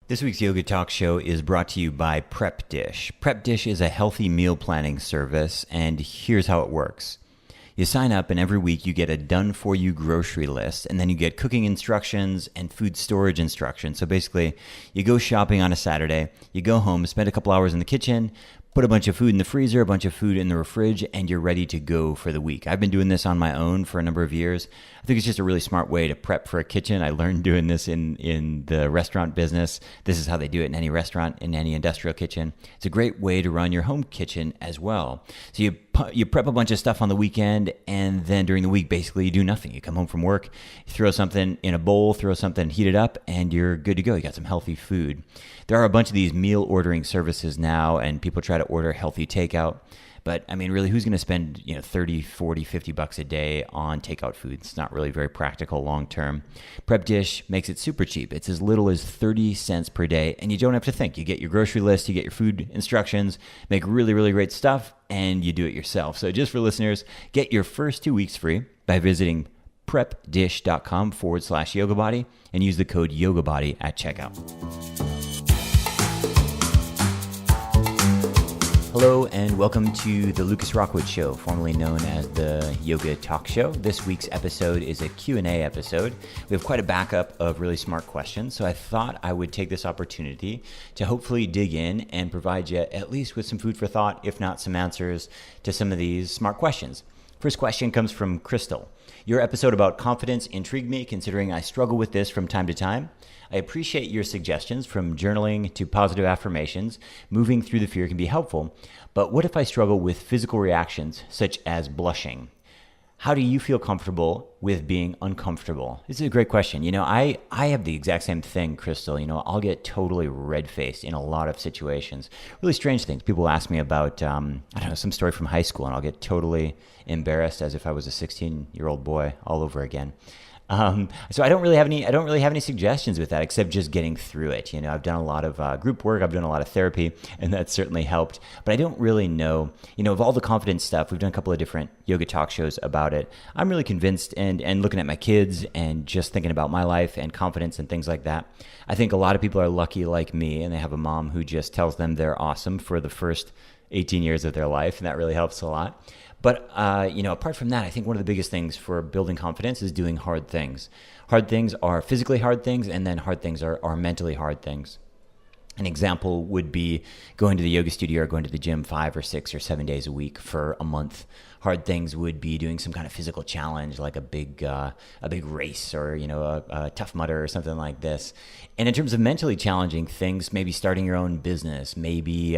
This week's Yoga Talk Show is brought to you by Prep Dish. Prep Dish is a healthy meal planning service, and here's how it works. You sign up, and every week you get a done-for-you grocery list, and then you get cooking instructions and food storage instructions. So basically, you go shopping on a Saturday, you go home, spend a couple hours in the kitchen, put a bunch of food in the freezer, a bunch of food in the fridge, and you're ready to go for the week. I've been doing this on my own for a number of years. I think it's just a really smart way to prep for a kitchen. I learned doing this in the restaurant business. This is how they do it in any restaurant, in any industrial kitchen. It's a great way to run your home kitchen as well. So you prep a bunch of stuff on the weekend, and then during the week, basically you do nothing. You come home from work, you throw something in a bowl, throw something, heat it up, and you're good to go. You got some healthy food. There are a bunch of these meal ordering services now, and people try to order healthy takeout. But I mean, really, who's going to spend 30, 40, 50 bucks a day on takeout food? It's not really very practical long term. Prep Dish makes it super cheap. It's as little as 30 cents per day, and you don't have to think. You get your grocery list, you get your food instructions, make really, really great stuff, and you do it yourself. So just for listeners, get your first 2 weeks free by visiting prepdish.com/yogabody and use the code YOGABODY at checkout. Hello and welcome to the Lucas Rockwood Show, formerly known as the Yoga Talk Show. This week's episode is a Q&A episode. We have quite a backup of really smart questions, so I thought I would take this opportunity to hopefully dig in and provide you at least with some food for thought, if not some answers to some of these smart questions. First question comes from Crystal. Your episode about confidence intrigued me, considering I struggle with this from time to time. I appreciate your suggestions, from journaling to positive affirmations. Moving through the fear can be helpful, but what if I struggle with physical reactions such as blushing? How do you feel comfortable with being uncomfortable? This is a great question. I have the exact same thing, Crystal. I'll get totally red-faced in a lot of situations. Really strange things. People ask me about, some story from high school, and I'll get totally embarrassed as if I was a 16-year-old boy all over again. So I don't really have any suggestions with that, except just getting through it. I've done a lot of group work, I've done a lot of therapy, and that's certainly helped. But I don't really know, of all the confidence stuff, we've done a couple of different yoga talk shows about it. I'm really convinced, and looking at my kids and just thinking about my life and confidence and things like that, I think a lot of people are lucky like me, and they have a mom who just tells them they're awesome for the first 18 years of their life, and that really helps a lot. But, apart from that, I think one of the biggest things for building confidence is doing hard things. Hard things are physically hard things, and then hard things are mentally hard things. An example would be going to the yoga studio or going to the gym 5 or 6 or 7 days a week for a month. Hard things would be doing some kind of physical challenge, like a big race or, a Tough Mudder or something like this. And in terms of mentally challenging things, maybe starting your own business, maybe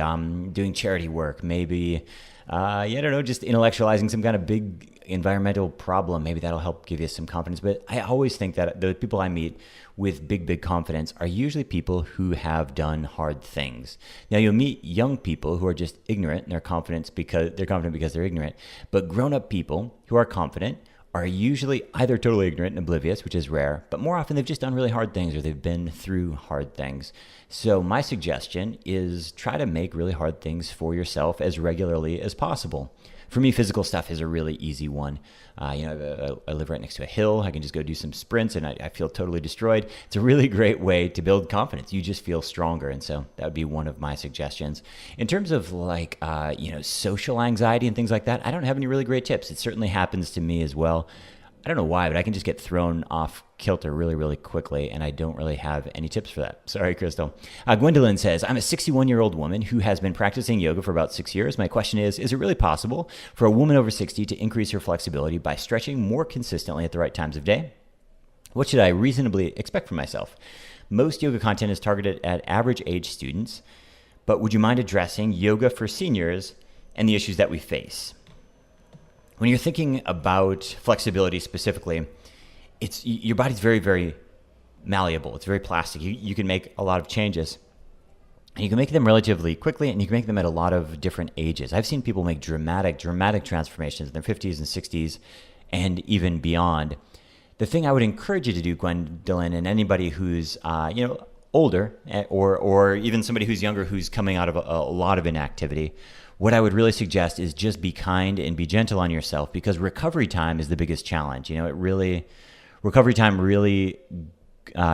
doing charity work, maybe just intellectualizing some kind of big environmental problem. Maybe that'll help give you some confidence. But I always think that the people I meet with big confidence are usually people who have done hard things. Now, you'll meet young people who are just ignorant, and they're confident because they're ignorant. But grown-up people who are confident are usually either totally ignorant and oblivious, which is rare, but more often they've just done really hard things or they've been through hard things. So my suggestion is try to make really hard things for yourself as regularly as possible. For me, physical stuff is a really easy one. I live right next to a hill. I can just go do some sprints and I feel totally destroyed. It's a really great way to build confidence. You just feel stronger. And so that would be one of my suggestions. In terms of social anxiety and things like that, I don't have any really great tips. It certainly happens to me as well. I don't know why, but I can just get thrown off kilter really, really quickly, and I don't really have any tips for that. Sorry, Crystal. Gwendolyn says, I'm a 61-year-old woman who has been practicing yoga for about 6 years. My question is it really possible for a woman over 60 to increase her flexibility by stretching more consistently at the right times of day? What should I reasonably expect from myself? Most yoga content is targeted at average age students, but would you mind addressing yoga for seniors and the issues that we face? When you're thinking about flexibility specifically, your body's very, very malleable. It's very plastic. You can make a lot of changes. And you can make them relatively quickly, and you can make them at a lot of different ages. I've seen people make dramatic transformations in their 50s and 60s and even beyond. The thing I would encourage you to do, Gwendolyn, and anybody who's older or even somebody who's younger who's coming out of a lot of inactivity, what I would really suggest is just be kind and be gentle on yourself, because recovery time is the biggest challenge. Recovery time really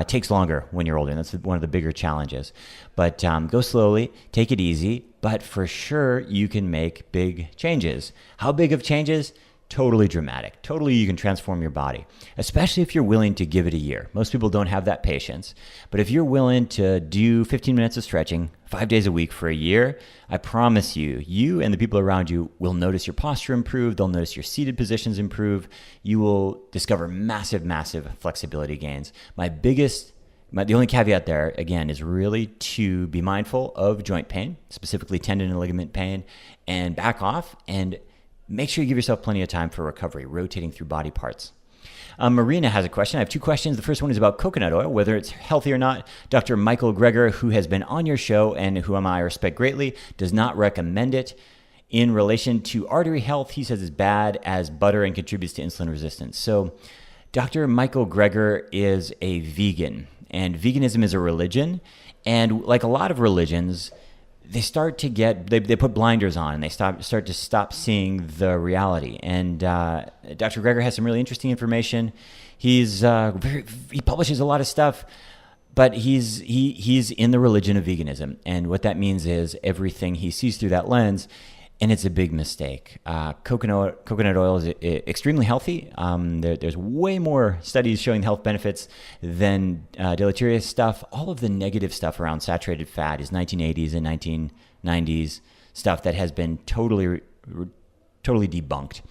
takes longer when you're older. And that's one of the bigger challenges. But go slowly, take it easy, but for sure you can make big changes. How big of changes? Totally dramatic. Totally, you can transform your body, especially if you're willing to give it a year. Most people don't have that patience, but if you're willing to do 15 minutes of stretching 5 days a week for a year, I promise you, you and the people around you will notice your posture improve. They'll notice your seated positions improve. You will discover massive, massive flexibility gains. The only caveat there, again, is really to be mindful of joint pain, specifically tendon and ligament pain, and back off and make sure you give yourself plenty of time for recovery, rotating through body parts. Marina has a question. I have two questions. The first one is about coconut oil, whether it's healthy or not. Dr. Michael Greger, who has been on your show and whom I respect greatly, does not recommend it. In relation to artery health, he says it's bad as butter and contributes to insulin resistance. So Dr. Michael Greger is a vegan, and veganism is a religion. And like a lot of religions, they start to they put blinders on and they start to stop seeing the reality. And Dr. Greger has some really interesting information. He publishes a lot of stuff, but he's in the religion of veganism. And what that means is everything he sees through that lens, and it's a big mistake. Coconut oil is extremely healthy. There's way more studies showing health benefits than deleterious stuff. All of the negative stuff around saturated fat is 1980s and 1990s stuff that has been totally debunked.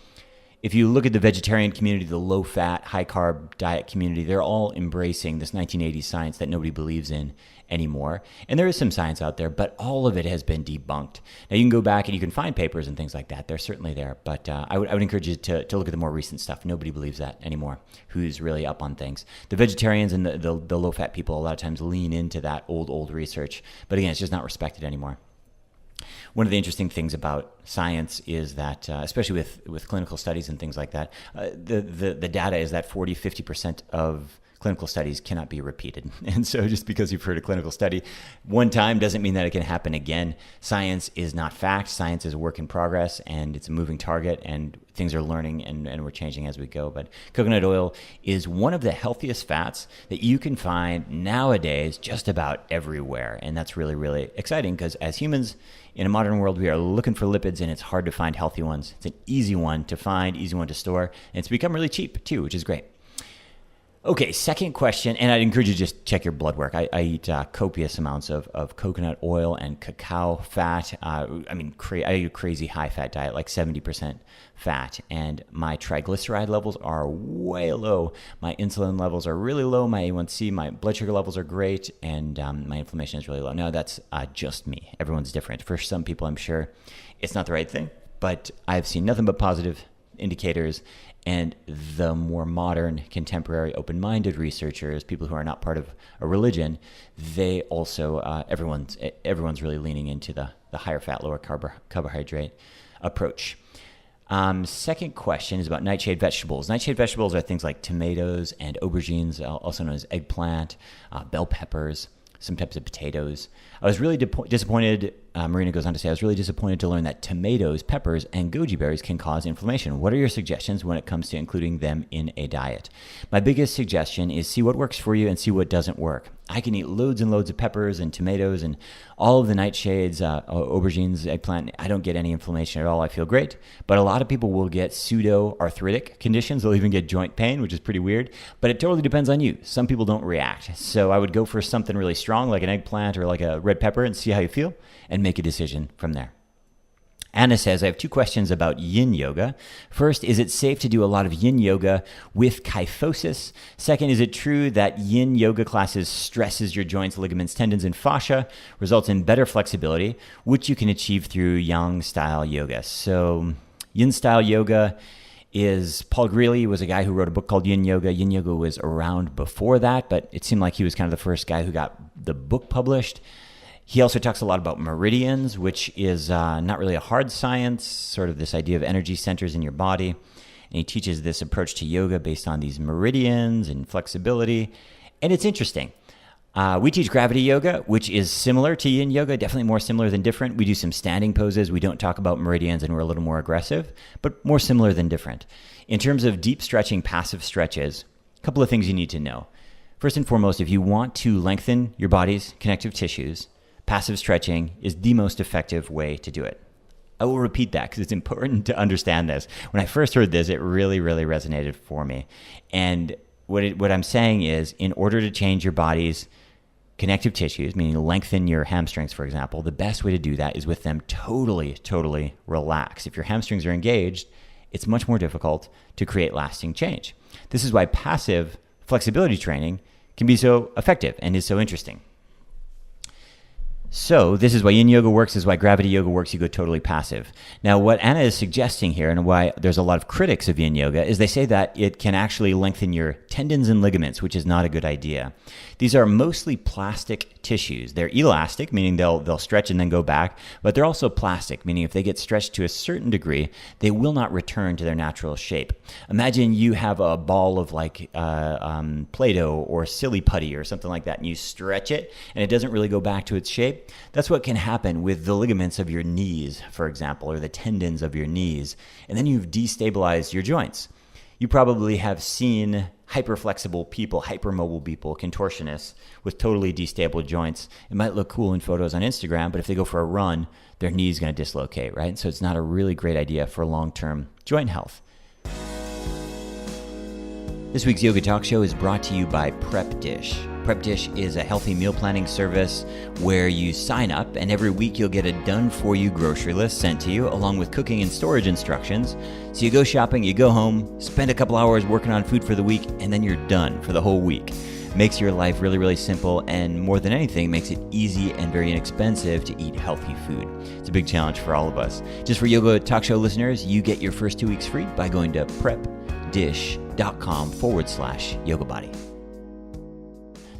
If you look at the vegetarian community, the low-fat, high-carb diet community, they're all embracing this 1980s science that nobody believes in anymore. And there is some science out there, but all of it has been debunked. Now, you can go back and you can find papers and things like that. They're certainly there. But I would encourage you to look at the more recent stuff. Nobody believes that anymore, who's really up on things. The vegetarians and the low-fat people a lot of times lean into that old research. But again, it's just not respected anymore. One of the interesting things about science is that, especially with clinical studies and things like that, the data is that 40-50% of clinical studies cannot be repeated. And so just because you've heard a clinical study one time doesn't mean that it can happen again. Science is not fact. Science is a work in progress, and it's a moving target, and things are learning and we're changing as we go. But coconut oil is one of the healthiest fats that you can find nowadays just about everywhere. And that's really, really exciting because as humans in a modern world, we are looking for lipids, and it's hard to find healthy ones. It's an easy one to find, easy one to store, and it's become really cheap too, which is great. Okay, second question, and I'd encourage you to just check your blood work. I eat copious amounts of coconut oil and cacao fat. I eat a crazy high fat diet, like 70% fat, and my triglyceride levels are way low. My insulin levels are really low. My A1C, my blood sugar levels are great, and my inflammation is really low. Now, that's just me. Everyone's different. For some people, I'm sure it's not the right thing, but I've seen nothing but positive indicators. And the more modern, contemporary, open-minded researchers, people who are not part of a religion, they also, everyone's really leaning into the higher fat, lower carbohydrate approach. Second question is about nightshade vegetables. Nightshade vegetables are things like tomatoes and aubergines, also known as eggplant, bell peppers, some types of potatoes. I was really disappointed, Marina goes on to say, I was really disappointed to learn that tomatoes, peppers, and goji berries can cause inflammation. What are your suggestions when it comes to including them in a diet? My biggest suggestion is see what works for you and see what doesn't work. I can eat loads and loads of peppers and tomatoes and all of the nightshades, aubergines, eggplant. I don't get any inflammation at all. I feel great. But a lot of people will get pseudo-arthritic conditions. They'll even get joint pain, which is pretty weird. But it totally depends on you. Some people don't react. So I would go for something really strong like an eggplant or like a red pepper and see how you feel and make a decision from there. Anna says, I have two questions about yin yoga. First, is it safe to do a lot of yin yoga with kyphosis? Second, is it true that yin yoga classes stresses your joints, ligaments, tendons, and fascia, results in better flexibility, which you can achieve through yang-style yoga? So yin-style yoga is, Paul Greeley was a guy who wrote a book called Yin Yoga. Yin Yoga was around before that, but it seemed like he was kind of the first guy who got the book published. He also talks a lot about meridians, which is not really a hard science, sort of this idea of energy centers in your body. And he teaches this approach to yoga based on these meridians and flexibility. And it's interesting. We teach gravity yoga, which is similar to yin yoga, definitely more similar than different. We do some standing poses. We don't talk about meridians, and we're a little more aggressive, but more similar than different. In terms of deep stretching, passive stretches, a couple of things you need to know. First and foremost, if you want to lengthen your body's connective tissues, passive stretching is the most effective way to do it. I will repeat that because it's important to understand this. When I first heard this, it really, really resonated for me. And what I'm saying is, in order to change your body's connective tissues, meaning lengthen your hamstrings, for example, the best way to do that is with them totally relaxed. If your hamstrings are engaged, it's much more difficult to create lasting change. This is why passive flexibility training can be so effective and is so interesting. So this is why yin yoga works, this is why gravity yoga works. You go totally passive. Now, what Anna is suggesting here, and why there's a lot of critics of yin yoga, is they say that it can actually lengthen your tendons and ligaments, which is not a good idea. These are mostly plastic tissues. They're elastic, meaning they'll stretch and then go back, but they're also plastic, meaning if they get stretched to a certain degree, they will not return to their natural shape. Imagine you have a ball of Play-Doh or silly putty or something like that, and you stretch it, and it doesn't really go back to its shape. That's what can happen with the ligaments of your knees, for example, or the tendons of your knees, and then you've destabilized your joints. You probably have seen hyperflexible people, hypermobile people, contortionists with totally destable joints. It might look cool in photos on Instagram, but if they go for a run, their knee's going to dislocate, right? So it's not a really great idea for long-term joint health. This week's Yoga Talk Show is brought to you by Prep Dish. Prep Dish is a healthy meal planning service where you sign up and every week you'll get a done-for-you grocery list sent to you along with cooking and storage instructions. So you go shopping, you go home, spend a couple hours working on food for the week, and then you're done for the whole week. Makes your life really, really simple, and more than anything, makes it easy and very inexpensive to eat healthy food. It's a big challenge for all of us. Just for Yoga Talk Show listeners, you get your first 2 weeks free by going to prepdish.com/yoga body.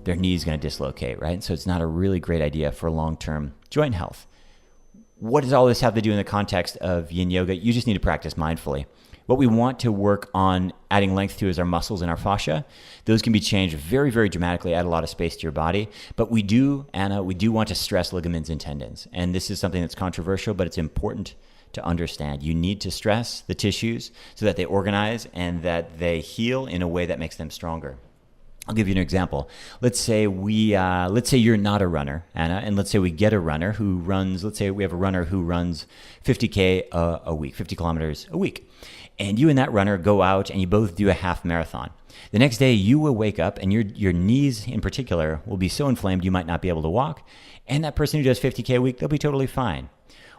Their knee's going to dislocate, right? So it's not a really great idea for long-term joint health. What does all this have to do in the context of yin yoga? You just need to practice mindfully. What we want to work on adding length to is our muscles and our fascia. Those can be changed very, very dramatically, add a lot of space to your body. But we do want to stress ligaments and tendons. And this is something that's controversial, but it's important to understand. You need to stress the tissues so that they organize and that they heal in a way that makes them stronger. I'll give you an example. Let's say you're not a runner, Anna, and let's say we get a runner who runs, let's say we have a runner who runs 50K a week, 50 kilometers a week. And you and that runner go out and you both do a half marathon. The next day you will wake up and your knees in particular will be so inflamed you might not be able to walk. And that person who does 50K a week, they'll be totally fine.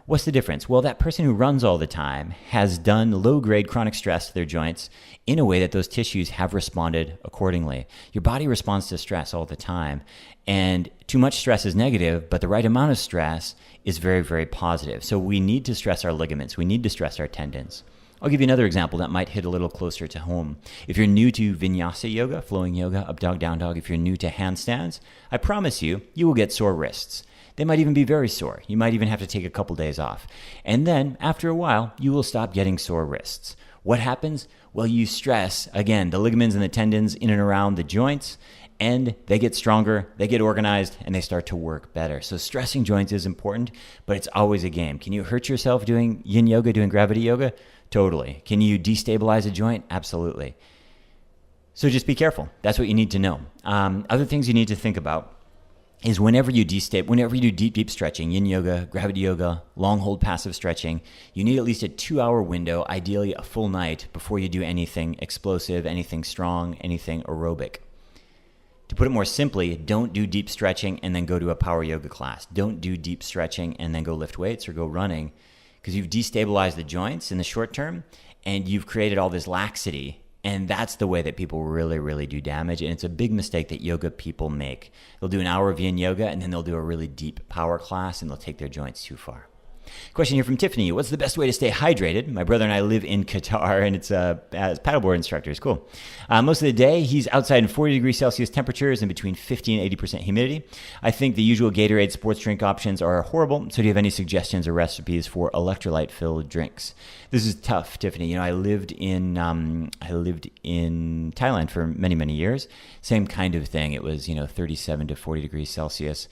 What's the difference? Well, that person who runs all the time has done low-grade chronic stress to their joints in a way that those tissues have responded accordingly. Your body responds to stress all the time, and too much stress is negative, but the right amount of stress is very, very positive. So we need to stress our ligaments. We need to stress our tendons. I'll give you another example that might hit a little closer to home. If you're new to vinyasa yoga, flowing yoga, up dog, down dog, if you're new to handstands, I promise you will get sore wrists. They might even be very sore. You might even have to take a couple days off. And then, after a while, you will stop getting sore wrists. What happens? Well, you stress, again, the ligaments and the tendons in and around the joints, and they get stronger, they get organized, and they start to work better. So stressing joints is important, but it's always a game. Can you hurt yourself doing yin yoga, doing gravity yoga? Totally. Can you destabilize a joint? Absolutely. So just be careful. That's what you need to know. Other things you need to think about is whenever you do deep stretching, yin yoga, gravity yoga, long hold passive stretching, you need at least a 2-hour window, ideally a full night, before you do anything explosive, anything strong, anything aerobic. To put it more simply, don't do deep stretching and then go to a power yoga class. Don't do deep stretching and then go lift weights or go running, because you've destabilized the joints in the short term and you've created all this laxity. And that's the way that people really, really do damage. And it's a big mistake that yoga people make. They'll do an hour of yin yoga and then they'll do a really deep power class and they'll take their joints too far. Question here from Tiffany. What's the best way to stay hydrated? My brother and I live in Qatar, and it's as paddleboard instructors. Cool. Most of the day, he's outside in 40 degrees Celsius temperatures and between 50 and 80% humidity. I think the usual Gatorade sports drink options are horrible. So do you have any suggestions or recipes for electrolyte-filled drinks? This is tough, Tiffany. I lived in Thailand for many, many years. Same kind of thing. It was 37 to 40 degrees Celsius.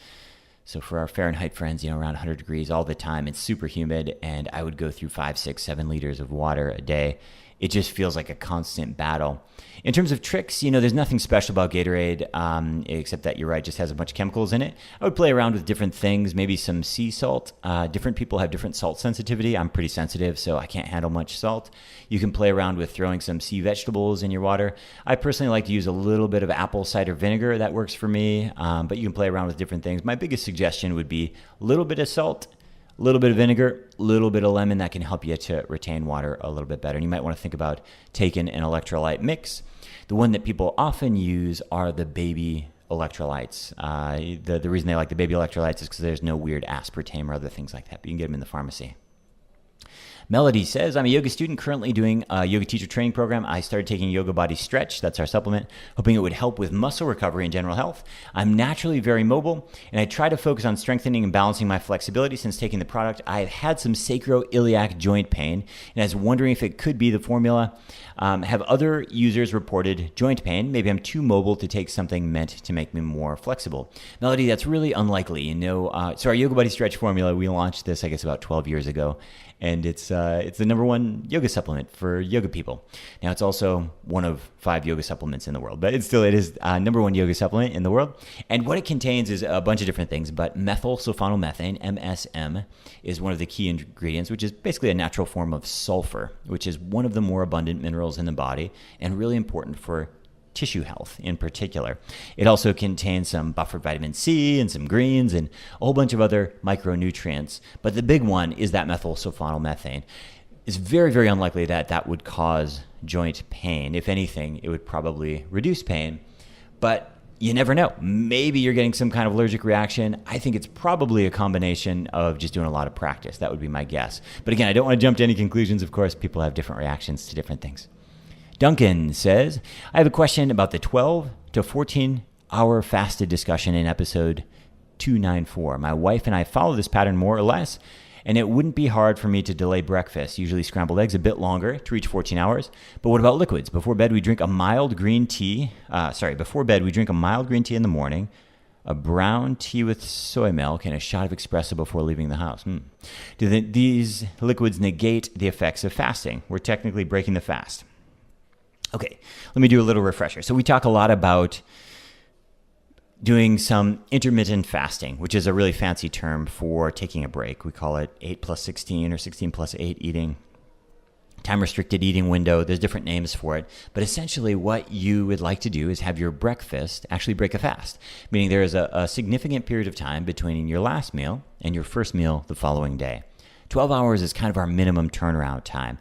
So for our Fahrenheit friends, around 100 degrees all the time. It's super humid, and I would go through 5, 6, 7 liters of water a day. it just feels like a constant battle. In terms of tricks, there's nothing special about Gatorade, except that you're right, it just has a bunch of chemicals in it. I would play around with different things, maybe some sea salt. Different people have different salt sensitivity. I'm pretty sensitive, so I can't handle much salt. You can play around with throwing some sea vegetables in your water. I personally like to use a little bit of apple cider vinegar. That works for me, but you can play around with different things. My biggest suggestion would be a little bit of salt, a little bit of vinegar, a little bit of lemon. That can help you to retain water a little bit better. And you might want to think about taking an electrolyte mix. The one that people often use are the baby electrolytes. The reason they like the baby electrolytes is because there's no weird aspartame or other things like that, but you can get them in the pharmacy. Melody says, I'm a yoga student currently doing a yoga teacher training program. I started taking Yoga Body Stretch, that's our supplement, hoping it would help with muscle recovery and general health. I'm naturally very mobile, and I try to focus on strengthening and balancing my flexibility. Since taking the product, I've had some sacroiliac joint pain, and I was wondering if it could be the formula. Have other users reported joint pain? Maybe I'm too mobile to take something meant to make me more flexible. Melody, that's really unlikely. So our Yoga Body Stretch formula, we launched this, I guess, about 12 years ago. And it's the number one yoga supplement for yoga people. Now, it's also one of 5 yoga supplements in the world, but it is number one yoga supplement in the world. And what it contains is a bunch of different things, but methyl sulfonylmethane, MSM, is one of the key ingredients, which is basically a natural form of sulfur, which is one of the more abundant minerals in the body and really important for tissue health in particular. It also contains some buffered vitamin C and some greens and a whole bunch of other micronutrients. But the big one is that methyl sulfonylmethane. It's very, very unlikely that that would cause joint pain. If anything, it would probably reduce pain. But you never know. Maybe you're getting some kind of allergic reaction. I think it's probably a combination of just doing a lot of practice. That would be my guess. But again, I don't want to jump to any conclusions. Of course, people have different reactions to different things. Duncan says, I have a question about the 12 to 14 hour fasted discussion in episode 294. My wife and I follow this pattern more or less, and it wouldn't be hard for me to delay breakfast, usually scrambled eggs, a bit longer to reach 14 hours. But what about liquids? Before bed, we drink a mild green tea. Before bed, we drink a mild green tea in the morning, a brown tea with soy milk, and a shot of espresso before leaving the house. Do these liquids negate the effects of fasting? We're technically breaking the fast. Okay, let me do a little refresher. So we talk a lot about doing some intermittent fasting, which is a really fancy term for taking a break. We call it 8+16 or 16+8 eating, time-restricted eating window. There's different names for it. But essentially what you would like to do is have your breakfast actually break a fast, meaning there is a significant period of time between your last meal and your first meal the following day. 12 hours is kind of our minimum turnaround time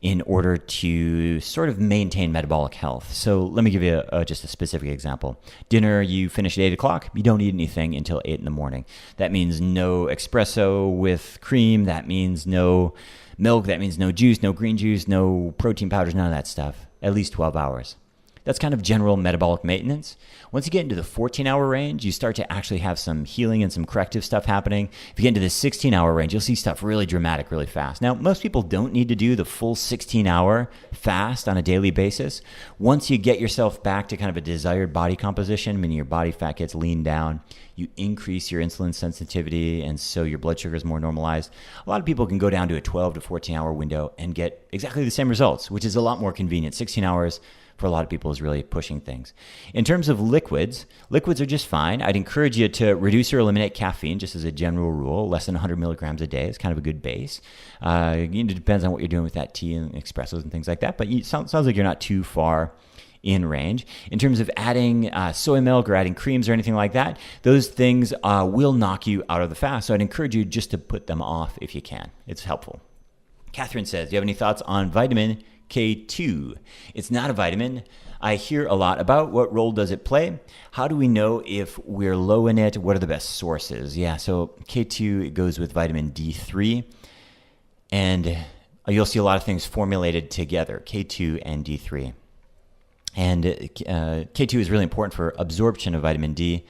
in order to sort of maintain metabolic health. So let me give you just a specific example. Dinner, you finish at 8 o'clock. You don't eat anything until 8 in the morning. That means no espresso with cream. That means no milk. That means no juice, no green juice, no protein powders, none of that stuff. At least 12 hours. That's kind of general metabolic maintenance. Once you get into the 14-hour range, you start to actually have some healing and some corrective stuff happening. If you get into the 16-hour range, you'll see stuff really dramatic, really fast. Now, most people don't need to do the full 16-hour fast on a daily basis. Once you get yourself back to kind of a desired body composition, meaning your body fat gets leaned down, you increase your insulin sensitivity, and so your blood sugar is more normalized. A lot of people can go down to a 12 to 14-hour window and get exactly the same results, which is a lot more convenient. 16 hours for a lot of people is really pushing things. In terms of liquids are just fine. I'd encourage you to reduce or eliminate caffeine, just as a general rule. Less than 100 milligrams a day is kind of a good base. It depends on what you're doing with that tea and espressos and things like that, but it sounds like you're not too far in range. In terms of adding soy milk or adding creams or anything like that, those things will knock you out of the fast. So I'd encourage you just to put them off if you can. It's helpful. Catherine says, do you have any thoughts on vitamin K2? It's not a vitamin I hear a lot about. What role does it play? How do we know if we're low in it? What are the best sources? Yeah, so K2, it goes with vitamin D3, and you'll see a lot of things formulated together, K2 and D3. And K2 is really important for absorption of vitamin D.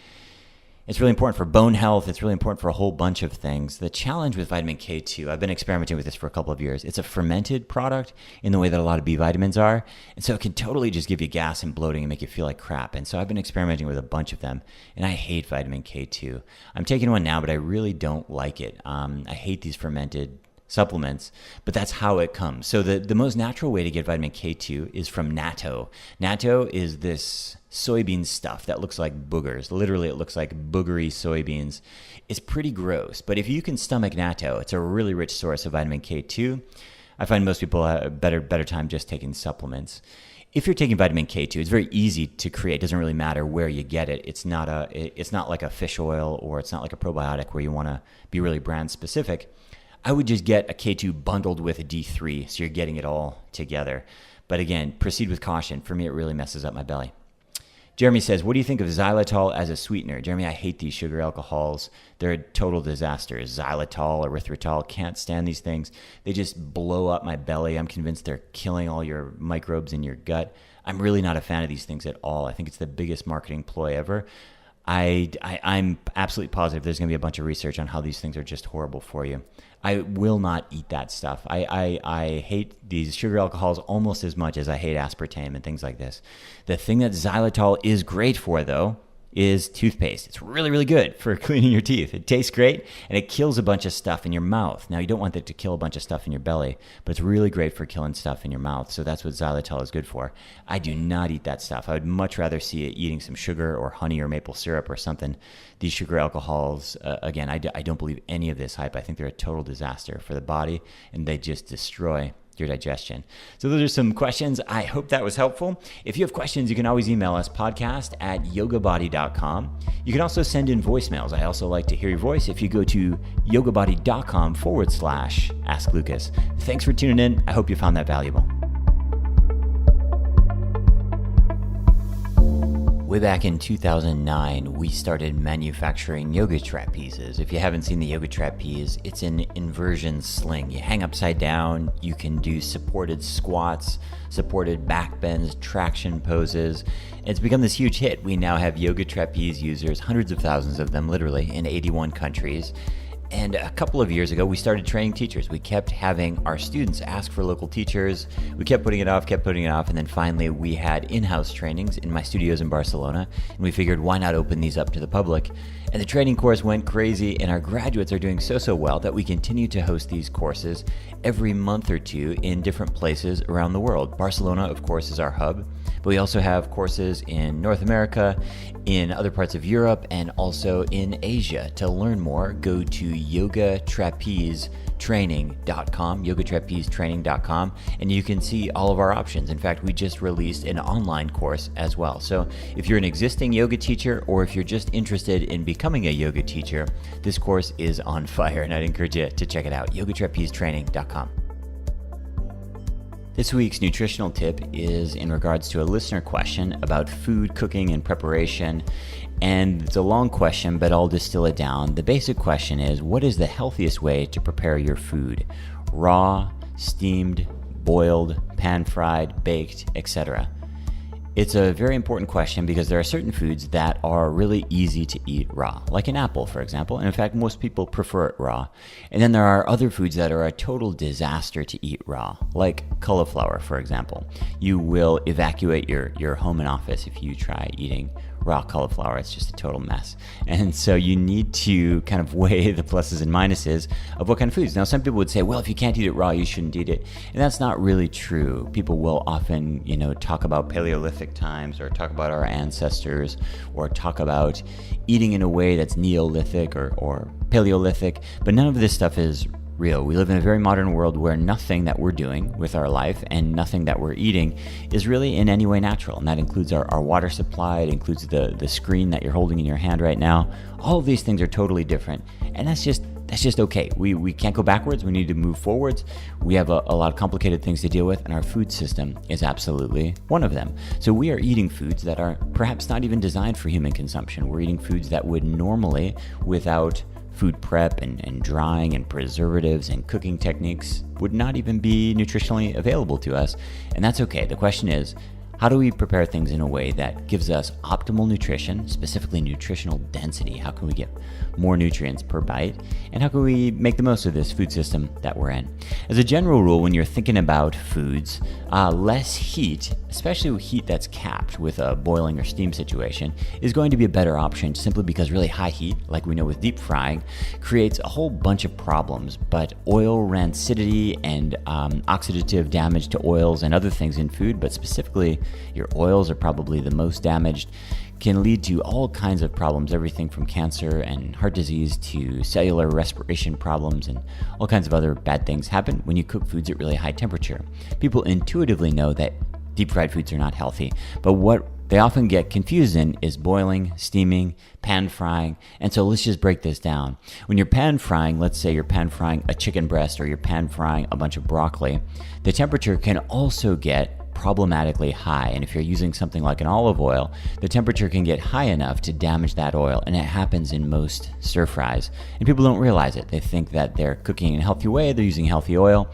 It's really important for bone health. It's really important for a whole bunch of things. The challenge with vitamin K2, I've been experimenting with this for a couple of years. It's a fermented product in the way that a lot of B vitamins are. And so it can totally just give you gas and bloating and make you feel like crap. And so I've been experimenting with a bunch of them. And I hate vitamin K2. I'm taking one now, but I really don't like it. I hate these fermented supplements, but that's how it comes. So the most natural way to get vitamin K2 is from natto. Natto is this soybean stuff that looks like boogers. Literally, it looks like boogery soybeans. It's pretty gross, but if you can stomach natto, it's a really rich source of vitamin K2. I find most people have a better time just taking supplements. If you're taking vitamin K2, it's very easy to create. It doesn't really matter where you get it. It's not like a fish oil, or it's not like a probiotic where you want to be really brand specific. I would just get a K2 bundled with a D3, so you're getting it all together. But again, proceed with caution. For me, it really messes up my belly. Jeremy says, what do you think of xylitol as a sweetener? Jeremy, I hate these sugar alcohols. They're a total disaster. Xylitol, erythritol, can't stand these things. They just blow up my belly. I'm convinced they're killing all your microbes in your gut. I'm really not a fan of these things at all. I think it's the biggest marketing ploy ever. I'm absolutely positive there's going to be a bunch of research on how these things are just horrible for you. I will not eat that stuff. I hate these sugar alcohols almost as much as I hate aspartame and things like this. The thing that xylitol is great for, though, is toothpaste. It's really, really good for cleaning your teeth. It tastes great, and it kills a bunch of stuff in your mouth. Now, you don't want it to kill a bunch of stuff in your belly, but it's really great for killing stuff in your mouth, so that's what xylitol is good for. I do not eat that stuff. I would much rather see it eating some sugar or honey or maple syrup or something. These sugar alcohols, again, I don't believe any of this hype. I think they're a total disaster for the body, and they just destroy your digestion. So those are some questions. I hope that was helpful. If you have questions, you can always email us, podcast@yogabody.com. You can also send in voicemails. I also like to hear your voice if you go to yogabody.com/Ask Lucas. Thanks for tuning in. I hope you found that valuable. Way back in 2009, we started manufacturing yoga trapezes. If you haven't seen the yoga trapeze, it's an inversion sling. You hang upside down, you can do supported squats, supported back bends, traction poses. It's become this huge hit. We now have yoga trapeze users, hundreds of thousands of them literally, in 81 countries. And a couple of years ago, we started training teachers. We kept having our students ask for local teachers. We kept putting it off, and then finally we had in-house trainings in my studios in Barcelona, and we figured, why not open these up to the public? And the training course went crazy, and our graduates are doing so well that we continue to host these courses every month or two in different places around the world. Barcelona, of course, is our hub, but we also have courses in North America, in other parts of Europe, and also in Asia. To learn more, go to yogatrapezetraining.com, and you can see all of our options. In fact, we just released an online course as well. So if you're an existing yoga teacher, or if you're just interested in becoming a yoga teacher, this course is on fire, and I'd encourage you to check it out, yogatrapezetraining.com. This week's nutritional tip is in regards to a listener question about food, cooking, and preparation. And it's a long question, but I'll distill it down. The basic question is, what is the healthiest way to prepare your food? Raw, steamed, boiled, pan-fried, baked, etc. It's a very important question because there are certain foods that are really easy to eat raw, like an apple, for example. And in fact, most people prefer it raw. And then there are other foods that are a total disaster to eat raw, like cauliflower, for example. You will evacuate your home and office if you try eating raw cauliflower. It's just a total mess. And so you need to kind of weigh the pluses and minuses of what kind of foods. Now, some people would say, well, if you can't eat it raw, you shouldn't eat it. And that's not really true. People will often, talk about Paleolithic times, or talk about our ancestors, or talk about eating in a way that's Neolithic or Paleolithic, but none of this stuff is real. We live in a very modern world where nothing that we're doing with our life and nothing that we're eating is really in any way natural. And that includes our water supply. It includes the screen that you're holding in your hand right now. All of these things are totally different. And that's just okay. We can't go backwards. We need to move forwards. We have a lot of complicated things to deal with, and our food system is absolutely one of them. So we are eating foods that are perhaps not even designed for human consumption. We're eating foods that would normally, without food prep and drying and preservatives and cooking techniques, would not even be nutritionally available to us. And that's okay. The question is, How do we prepare things in a way that gives us optimal nutrition, specifically nutritional density? How can we get more nutrients per bite? And how can we make the most of this food system that we're in? As a general rule, when you're thinking about foods, less heat, especially heat that's capped with a boiling or steam situation, is going to be a better option simply because really high heat, like we know with deep frying, creates a whole bunch of problems. But oil rancidity and oxidative damage to oils and other things in food, but specifically your oils are probably the most damaged, can lead to all kinds of problems, everything from cancer and heart disease to cellular respiration problems, and all kinds of other bad things happen when you cook foods at really high temperature. People intuitively know that deep fried foods are not healthy, but what they often get confused in is boiling, steaming, pan frying. And so let's just break this down. When you're pan frying, let's say you're pan frying a chicken breast or you're pan frying a bunch of broccoli, the temperature can also get problematically high. And if you're using something like an olive oil, the temperature can get high enough to damage that oil. And it happens in most stir fries. And people don't realize it. They think that they're cooking in a healthy way, they're using healthy oil.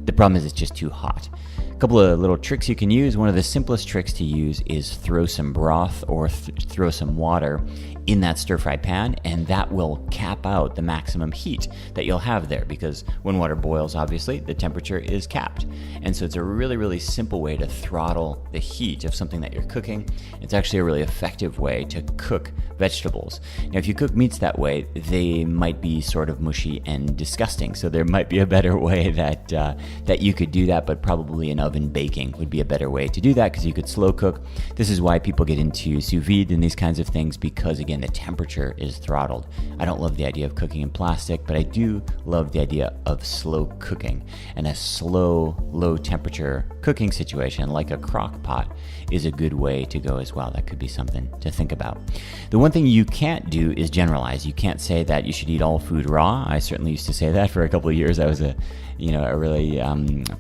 The problem is it's just too hot. A couple of little tricks you can use. One of the simplest tricks to use is throw some broth or throw some water in that stir-fry pan, and that will cap out the maximum heat that you'll have there, because when water boils, obviously, the temperature is capped. And so it's a really, really simple way to throttle the heat of something that you're cooking. It's actually a really effective way to cook vegetables. Now, if you cook meats that way, they might be sort of mushy and disgusting. So there might be a better way that you could do that, but probably an oven baking would be a better way to do that, because you could slow cook. This is why people get into sous vide and these kinds of things, because again, the temperature is throttled. I don't love the idea of cooking in plastic, but I do love the idea of slow cooking. And a slow, low temperature cooking situation like a crock pot is a good way to go as well. That could be something to think about. The one thing you can't do is generalize. You can't say that you should eat all food raw. I certainly used to say that for a couple of years. I was a really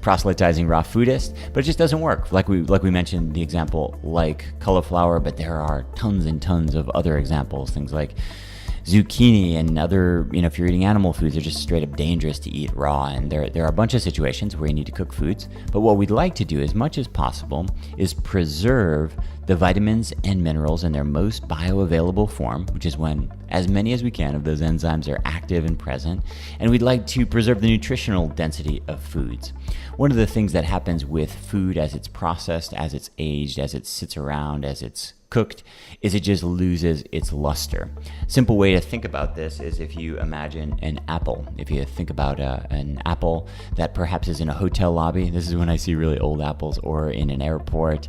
proselytizing raw foodist, but it just doesn't work. Like we mentioned the example like cauliflower, but there are tons and tons of other examples, things like zucchini and other, if you're eating animal foods, they're just straight up dangerous to eat raw. And there are a bunch of situations where you need to cook foods. But what we'd like to do as much as possible is preserve the vitamins and minerals in their most bioavailable form, which is when as many as we can of those enzymes are active and present. And we'd like to preserve the nutritional density of foods. One of the things that happens with food as it's processed, as it's aged, as it sits around, as it's cooked, is it just loses its luster. Simple way to think about this is if you imagine an apple. If you think about an apple that perhaps is in a hotel lobby, this is when I see really old apples, or in an airport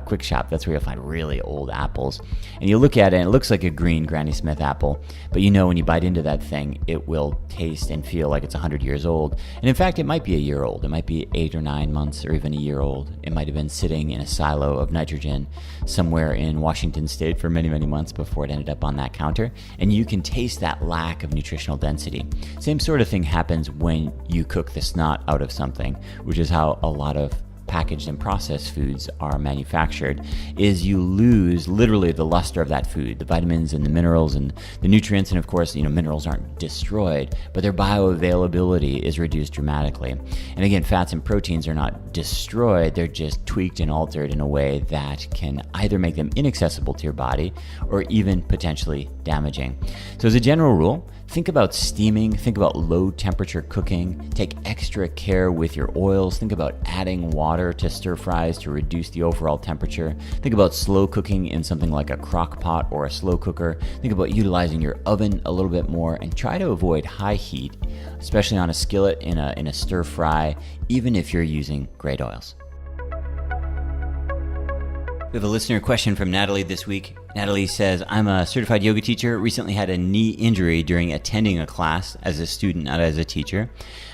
quick shop, that's where you'll find really old apples. And you look at it and it looks like a green Granny Smith apple, but when you bite into that thing, it will taste and feel like it's 100 years old. And in fact, it might be a year old. It might be 8 or 9 months or even a year old. It might have been sitting in a silo of nitrogen somewhere in Washington State for many, many months before it ended up on that counter. And you can taste that lack of nutritional density. Same sort of thing happens when you cook the snot out of something, which is how a lot of packaged and processed foods are manufactured, is you lose literally the luster of that food, the vitamins and the minerals and the nutrients. And of course, minerals aren't destroyed, but their bioavailability is reduced dramatically. And again, fats and proteins are not destroyed, they're just tweaked and altered in a way that can either make them inaccessible to your body or even potentially damaging. So as a general rule, think about steaming, think about low temperature cooking, take extra care with your oils, think about adding water to stir fries to reduce the overall temperature, think about slow cooking in something like a crock pot or a slow cooker, think about utilizing your oven a little bit more, and try to avoid high heat, especially on a skillet in a stir fry, even if you're using great oils. We have a listener question from Natalie this week. Natalie says, I'm a certified yoga teacher, recently had a knee injury during attending a class as a student, not as a teacher.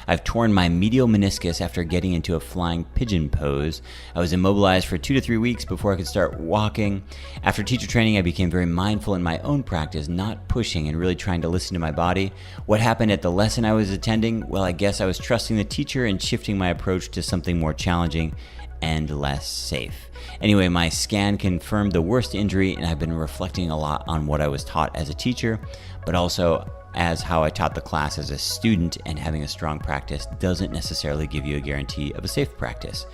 I've torn my medial meniscus after getting into a flying pigeon pose. I was immobilized for 2 to 3 weeks before I could start walking. After teacher training, I became very mindful in my own practice, not pushing and really trying to listen to my body. What happened at the lesson I was attending? Well, I guess I was trusting the teacher and shifting my approach to something more challenging and less safe. Anyway, my scan confirmed the worst injury, and I've been reflecting a lot on what I was taught as a teacher, but also as how I taught the class as a student, and having a strong practice doesn't necessarily give you a guarantee of a safe practice.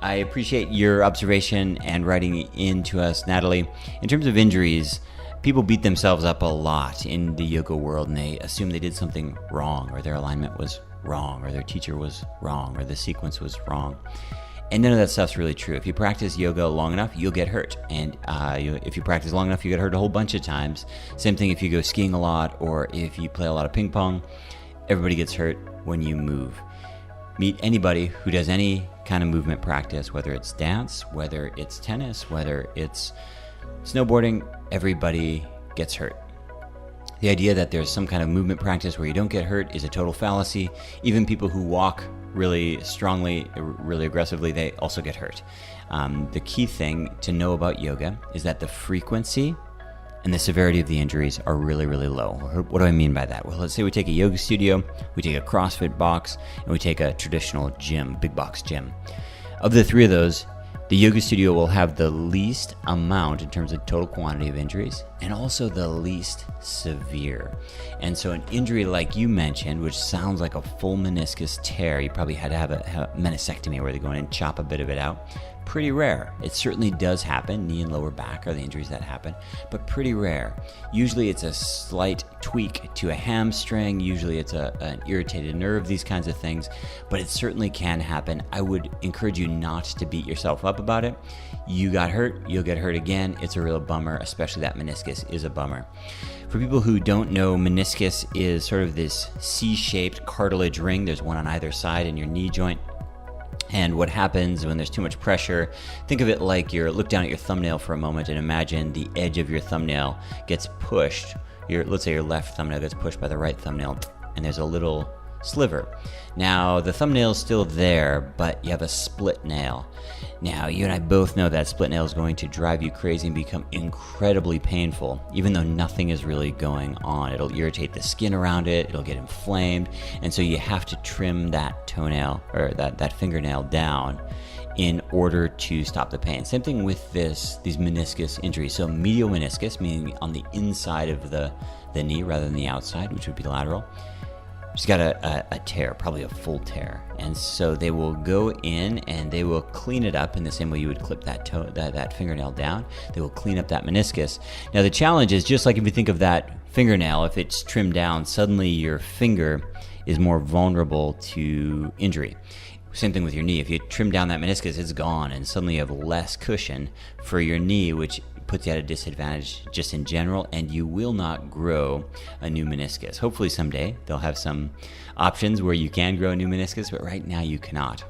I appreciate your observation and writing in to us, Natalie. In terms of injuries, people beat themselves up a lot in the yoga world, and they assume they did something wrong, or their alignment was wrong, or their teacher was wrong, or the sequence was wrong. And none of that stuff's really true. If you practice yoga long enough, you'll get hurt. And if you practice long enough, you get hurt a whole bunch of times. Same thing if you go skiing a lot or if you play a lot of ping pong. Everybody gets hurt when you move. Meet anybody who does any kind of movement practice, whether it's dance, whether it's tennis, whether it's snowboarding, everybody gets hurt. The idea that there's some kind of movement practice where you don't get hurt is a total fallacy. Even people who walk really strongly, really aggressively, they also get hurt. The key thing to know about yoga is that the frequency and the severity of the injuries are really, really low. What do I mean by that? Well, let's say we take a yoga studio, we take a CrossFit box, and we take a traditional gym, big box gym. Of the three of those, the yoga studio will have the least amount in terms of total quantity of injuries and also the least severe. And so an injury like you mentioned, which sounds like a full meniscus tear, you probably had to have a meniscectomy where they go in and chop a bit of it out. Pretty rare. It certainly does happen. Knee and lower back are the injuries that happen, but pretty rare. Usually it's a slight tweak to a hamstring. Usually it's an irritated nerve, these kinds of things, but it certainly can happen. I would encourage you not to beat yourself up about it. You got hurt, you'll get hurt again. It's a real bummer, especially that meniscus is a bummer. For people who don't know, meniscus is sort of this C-shaped cartilage ring. There's one on either side in your knee joint. And what happens when there's too much pressure, think of it like look down at your thumbnail for a moment and imagine the edge of your thumbnail gets pushed. Let's say your left thumbnail gets pushed by the right thumbnail, and there's a little sliver. Now, the thumbnail's still there, but you have a split nail. Now, you and I both know that split nail is going to drive you crazy and become incredibly painful, even though nothing is really going on. It'll irritate the skin around it, it'll get inflamed, and so you have to trim that toenail, or that fingernail down in order to stop the pain. Same thing with these meniscus injuries. So medial meniscus, meaning on the inside of the knee rather than the outside, which would be lateral. She's got a tear, probably a full tear. And so they will go in and they will clean it up in the same way you would clip that fingernail down. They will clean up that meniscus. Now the challenge is, just like if you think of that fingernail, if it's trimmed down, suddenly your finger is more vulnerable to injury. Same thing with your knee. If you trim down that meniscus, it's gone, and suddenly you have less cushion for your knee, which puts you at a disadvantage just in general, and you will not grow a new meniscus. Hopefully someday they'll have some options where you can grow a new meniscus, but right now you cannot.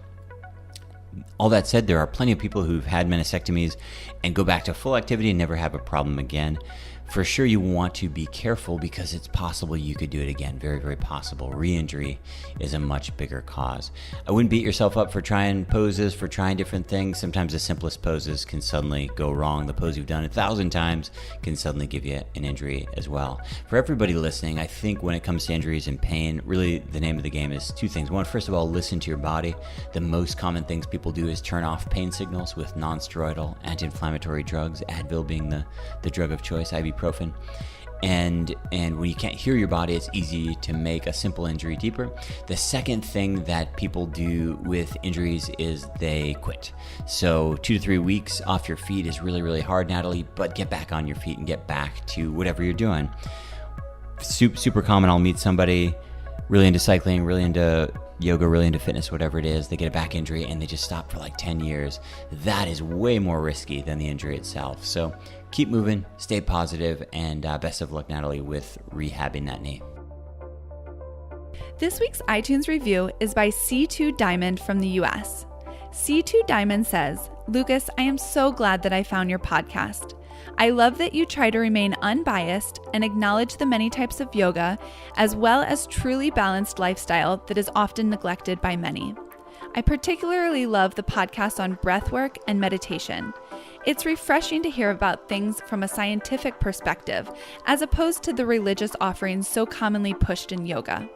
All that said, there are plenty of people who've had meniscectomies and go back to full activity and never have a problem again. For sure, you want to be careful because it's possible you could do it again. Very, very possible. Re-injury is a much bigger cause. I wouldn't beat yourself up for trying poses, for trying different things. Sometimes the simplest poses can suddenly go wrong. The pose you've done 1,000 times can suddenly give you an injury as well. For everybody listening, I think when it comes to injuries and pain, really the name of the game is two things. One, first of all, listen to your body. The most common things people do is turn off pain signals with non-steroidal anti-inflammatory drugs, Advil being the drug of choice, ibuprofen. And when you can't hear your body, it's easy to make a simple injury deeper. The second thing that people do with injuries is they quit. So 2 to 3 weeks off your feet is really, really hard, Natalie, but get back on your feet and get back to whatever you're doing. Super common. I'll meet somebody really into cycling, really into yoga, really into fitness, whatever it is. They get a back injury and they just stop for like 10 years. That is way more risky than the injury itself. So keep moving, stay positive, and best of luck, Natalie, with rehabbing that knee. This week's iTunes review is by C2 Diamond from the US. C2 Diamond says, "Lucas, I am so glad that I found your podcast. I love that you try to remain unbiased and acknowledge the many types of yoga, as well as truly balanced lifestyle that is often neglected by many. I particularly love the podcast on breathwork and meditation. It's refreshing to hear about things from a scientific perspective, as opposed to the religious offerings so commonly pushed in yoga.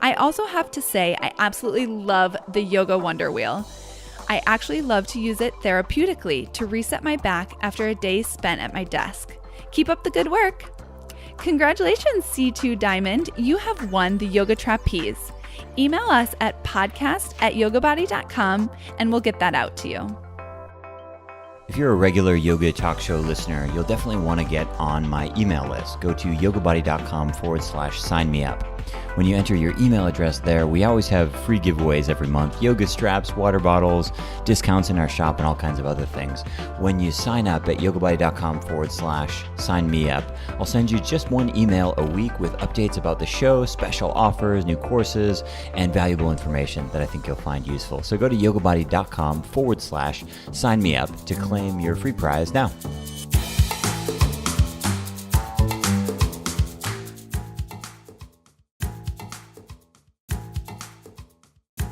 I also have to say I absolutely love the Yoga Wonder Wheel. I actually love to use it therapeutically to reset my back after a day spent at my desk. Keep up the good work." Congratulations, C2 Diamond. You have won the Yoga Trapeze. Email us at podcast@yogabody.com and we'll get that out to you. If you're a regular Yoga Talk Show listener, you'll definitely want to get on my email list. Go to yogabody.com/sign me up. When you enter your email address there, we always have free giveaways every month, yoga straps, water bottles, discounts in our shop, and all kinds of other things. When you sign up at yogabody.com/sign me up, I'll send you just one email a week with updates about the show, special offers, new courses, and valuable information that I think you'll find useful. So go to yogabody.com/sign me up to claim your free prize now.